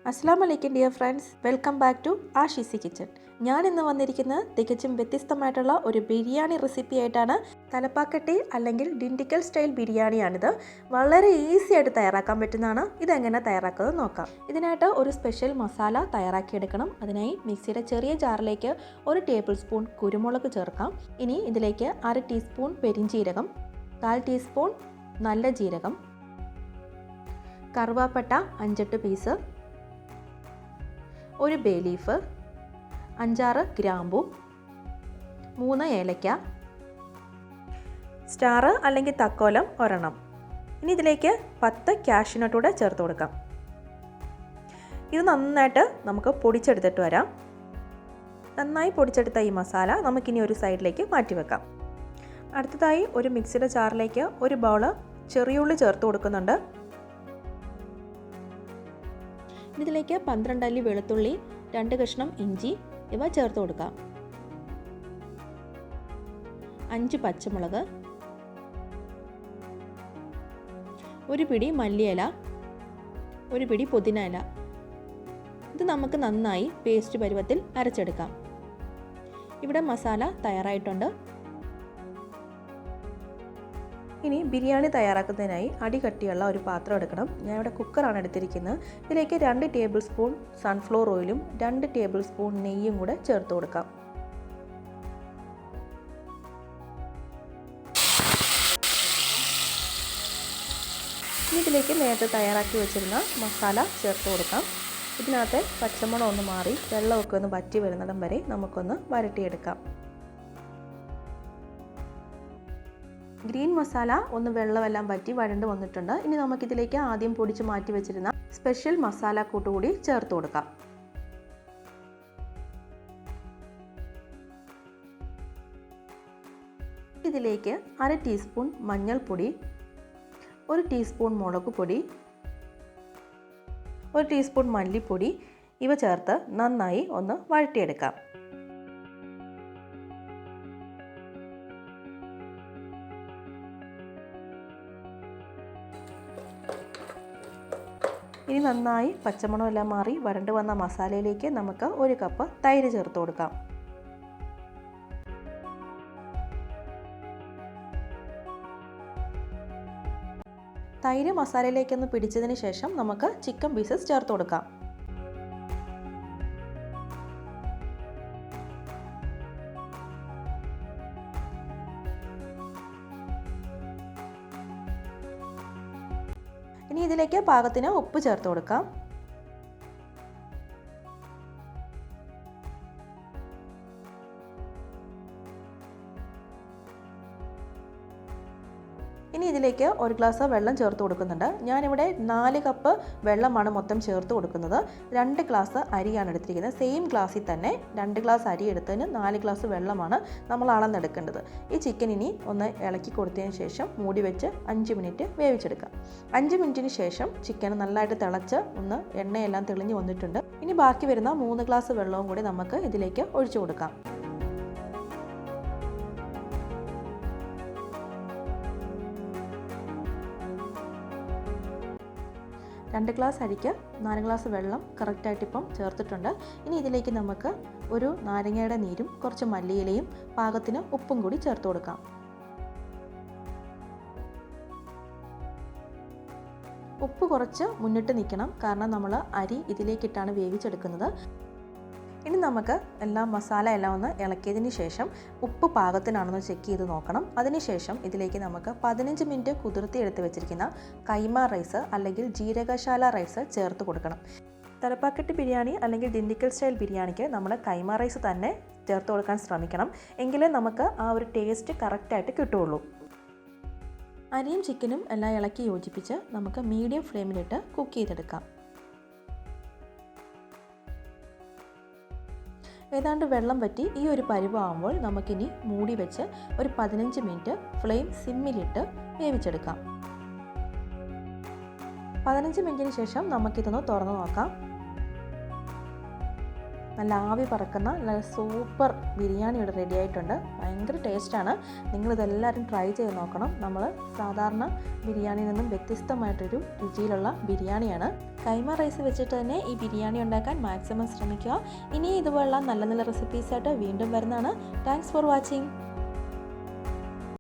അസ്സലാമലൈക്കും dear friends, welcome back to ആഷീസി kitchen. ഞാൻ ഇന്ന് വന്നിരിക്കുന്നത് തികച്ചും വ്യത്യസ്തമായിട്ടുള്ള ഒരു ബിരിയാണി റെസിപ്പി ആയിട്ടാണ്. തലപ്പാക്കട്ടി അല്ലെങ്കിൽ ഡിണ്ടിക്കൽ സ്റ്റൈൽ ബിരിയാണിയാണിത്. വളരെ ഈസി ആയിട്ട് തയ്യാറാക്കാൻ പറ്റുന്നതാണ്. ഇതെങ്ങനെ തയ്യാറാക്കുന്നത് നോക്കാം. ഇതിനായിട്ട് ഒരു സ്പെഷ്യൽ മസാല തയ്യാറാക്കിയെടുക്കണം. അതിനായി മിക്സിയുടെ ചെറിയ ജാറിലേക്ക് 1 ടേബിൾ സ്പൂൺ കുരുമുളക് ചേർക്കാം. ഇനി ഇതിലേക്ക് 1/2 ടീസ്പൂൺ പെരിഞ്ജീരകം, 1/4 ടീസ്പൂൺ നല്ല ജീരകം, കറുവാപ്പട്ട 5-8 പീസ്, 1 ബേ ലീഫ്, 5-6 ഗ്രാമ്പു, 3 ഏലക്ക, സ്റ്റാർ അല്ലെങ്കിൽ തക്കോലം 1. ഇനി ഇതിലേക്ക് 10 കാഷ്യൂനട്ട് കൂടെ ചേർത്ത് കൊടുക്കാം. ഇത് നന്നായിട്ട് നമുക്ക് പൊടിച്ചെടുത്തിട്ട് വരാം. നന്നായി പൊടിച്ചെടുത്ത ഈ മസാല നമുക്കിനി ഒരു സൈഡിലേക്ക് മാറ്റി വെക്കാം. അടുത്തതായി ഒരു മിക്സിയുടെ ജാറിലേക്ക് 1 ബൗൾ ചെറിയുള്ളി ചേർത്ത് കൊടുക്കുന്നുണ്ട്. ഇതിലേക്ക് 12 അല്ലി വെളുത്തുള്ളി, 2 കഷ്ണം ഇഞ്ചി ഇവ ചേർത്ത് കൊടുക്കാം. 5 പച്ചമുളക്, 1 പിടി മല്ലിയില, 1 പിടി പുതിന ഇല. ഇത് നമുക്ക് നന്നായി പേസ്റ്റ് പരുവത്തിൽ അരച്ചെടുക്കാം. ഇവിടെ മസാല തയ്യാറായിട്ടുണ്ട്. ഇനി ബിരിയാണി തയ്യാറാക്കുന്നതിനായി അടികട്ടിയുള്ള ഒരു പാത്രം എടുക്കണം. ഞാൻ ഇവിടെ കുക്കറാണ് എടുത്തിരിക്കുന്നത്. ഇതിലേക്ക് 2 ടേബിൾ സ്പൂൺ സൺഫ്ലവർ ഓയിലും 2 ടേബിൾ സ്പൂൺ നെയ്യും കൂടെ ചേർത്ത് കൊടുക്കാം. ഇനി ഇതിലേക്ക് നേരത്തെ തയ്യാറാക്കി വെച്ചിരുന്ന മസാല ചേർത്ത് കൊടുക്കാം. ഇതിനകത്ത് പച്ചമണം ഒന്ന് മാറി വെള്ളമൊക്കെ ഒന്ന് വറ്റി വരുന്നിടം വരെ നമുക്കൊന്ന് വരട്ടിയെടുക്കാം. ഗ്രീൻ മസാല ഒന്ന് വെള്ളമെല്ലാം വറ്റി വഴണ്ട് വന്നിട്ടുണ്ട്. ഇനി നമുക്കിതിലേക്ക് ആദ്യം പൊടിച്ച് മാറ്റി വെച്ചിരുന്ന സ്പെഷ്യൽ മസാല കൂട്ടുകൂടി ചേർത്ത് കൊടുക്കാം. ഇതിലേക്ക് 1/2 ടീസ്പൂൺ മഞ്ഞൾപ്പൊടി, 1 ടീസ്പൂൺ മുളക് പൊടി, 1 ടീസ്പൂൺ മല്ലിപ്പൊടി ഇവ ചേർത്ത് നന്നായി ഒന്ന് വഴറ്റിയെടുക്കാം. ഇനി നന്നായി പച്ചമണമെല്ലാം മാറി വരണ്ട് വന്ന മസാലയിലേക്ക് നമുക്ക് 1 കപ്പ് തൈര് ചേർത്ത് കൊടുക്കാം. തൈര് മസാലയിലേക്കൊന്ന് പിടിച്ചതിന് ശേഷം നമുക്ക് ചിക്കൻ പീസസ് ചേർത്ത് കൊടുക്കാം. ഇനി ഇതിലേക്ക് പാകത്തിന് ഉപ്പ് ചേർത്ത് കൊടുക്കാം. ഇനി ഇതിലേക്ക് 1 ഗ്ലാസ് വെള്ളം ചേർത്ത് കൊടുക്കുന്നുണ്ട്. ഞാനിവിടെ 4 കപ്പ് വെള്ളമാണ് മൊത്തം ചേർത്ത് കൊടുക്കുന്നത്. 2 ഗ്ലാസ് അരിയാണ് എടുത്തിരിക്കുന്നത്. സെയിം ഗ്ലാസ്സിൽ തന്നെ 2 ഗ്ലാസ് അരി എടുത്തതിന് 4 ഗ്ലാസ് വെള്ളമാണ് നമ്മൾ അളന്നെടുക്കേണ്ടത്. ഈ ചിക്കൻ ഇനി ഒന്ന് ഇളക്കി കൊടുത്തതിന് ശേഷം മൂടി വെച്ച് 5 മിനിറ്റ് വേവിച്ചെടുക്കാം. 5 മിനിറ്റിന് ശേഷം ചിക്കൻ നല്ലതായിട്ട് തിളച്ച് ഒന്ന് എണ്ണയെല്ലാം തെളിഞ്ഞ് വന്നിട്ടുണ്ട്. ഇനി ബാക്കി വരുന്ന 3 ഗ്ലാസ് വെള്ളവും കൂടി നമുക്ക് ഇതിലേക്ക് ഒഴിച്ചു കൊടുക്കാം. 2 ഗ്ലാസ് അരിക്ക് 4 ഗ്ലാസ് വെള്ളം കറക്റ്റായിട്ട് ഇപ്പം ചേർത്തിട്ടുണ്ട്. ഇനി ഇതിലേക്ക് നമുക്ക് ഒരു നാരങ്ങയുടെ നീരും കുറച്ച് മല്ലിയിലയും പാകത്തിന് ഉപ്പും കൂടി ചേർത്ത് കൊടുക്കാം. ഉപ്പ് കുറച്ച് മുന്നിട്ട് നിൽക്കണം, കാരണം നമ്മൾ അരി ഇതിലേക്കിട്ടാണ് വേവിച്ചെടുക്കുന്നത്. ഇനി നമുക്ക് മസാല എല്ലാം ഒന്ന് ഇളക്കിയതിന് ശേഷം ഉപ്പ് പാകത്തിനാണെന്ന് ചെക്ക് ചെയ്ത് നോക്കണം. അതിനുശേഷം ഇതിലേക്ക് നമുക്ക് 15 മിനിറ്റ് കുതിർത്തി എടുത്ത് വെച്ചിരിക്കുന്ന കൈമാ റൈസ് അല്ലെങ്കിൽ ജീരകശാല റൈസ് ചേർത്ത് കൊടുക്കണം. തലപ്പാക്കട്ടി ബിരിയാണി അല്ലെങ്കിൽ ഡിണ്ടിക്കൽ സ്റ്റൈൽ ബിരിയാണിക്ക് നമ്മൾ കൈമാ റൈസ് തന്നെ ചേർത്ത് കൊടുക്കാൻ ശ്രമിക്കണം. എങ്കിലേ നമുക്ക് ആ ഒരു ടേസ്റ്റ് കറക്റ്റായിട്ട് കിട്ടുകയുള്ളൂ. അരിയും ചിക്കനും എല്ലാം ഇളക്കി യോജിപ്പിച്ച് നമുക്ക് മീഡിയം ഫ്ലെയിമിലിട്ട് കുക്ക് ചെയ്തെടുക്കാം. ഏതാണ്ട് വെള്ളം വറ്റി ഈ ഒരു പരുവാകുമ്പോൾ നമുക്കിനി മൂടി വെച്ച് ഒരു 15 മിനിറ്റ് ഫ്ലെയിം സിമ്മിലിട്ട് വേവിച്ചെടുക്കാം. 15 മിനിറ്റിന് ശേഷം നമുക്കിതൊന്ന് തുറന്ന് നോക്കാം. നല്ല ആവി പറക്കുന്ന നല്ല സൂപ്പർ ബിരിയാണി ഇവിടെ റെഡി ആയിട്ടുണ്ട്. ഭയങ്കര ടേസ്റ്റാണ്. നിങ്ങളിതെല്ലാവരും ട്രൈ ചെയ്ത് നോക്കണം. നമ്മൾ സാധാരണ ബിരിയാണിയിൽ നിന്നും വ്യത്യസ്തമായിട്ടൊരു രുചിയിലുള്ള ബിരിയാണിയാണ്. കൈമ റൈസ് വെച്ചിട്ട് തന്നെ ഈ ബിരിയാണി ഉണ്ടാക്കാൻ മാക്സിമം ശ്രമിക്കുക. ഇനി ഇതുപോലുള്ള നല്ല നല്ല റെസിപ്പീസായിട്ട് വീണ്ടും വരുന്നതാണ്. Thanks for watching.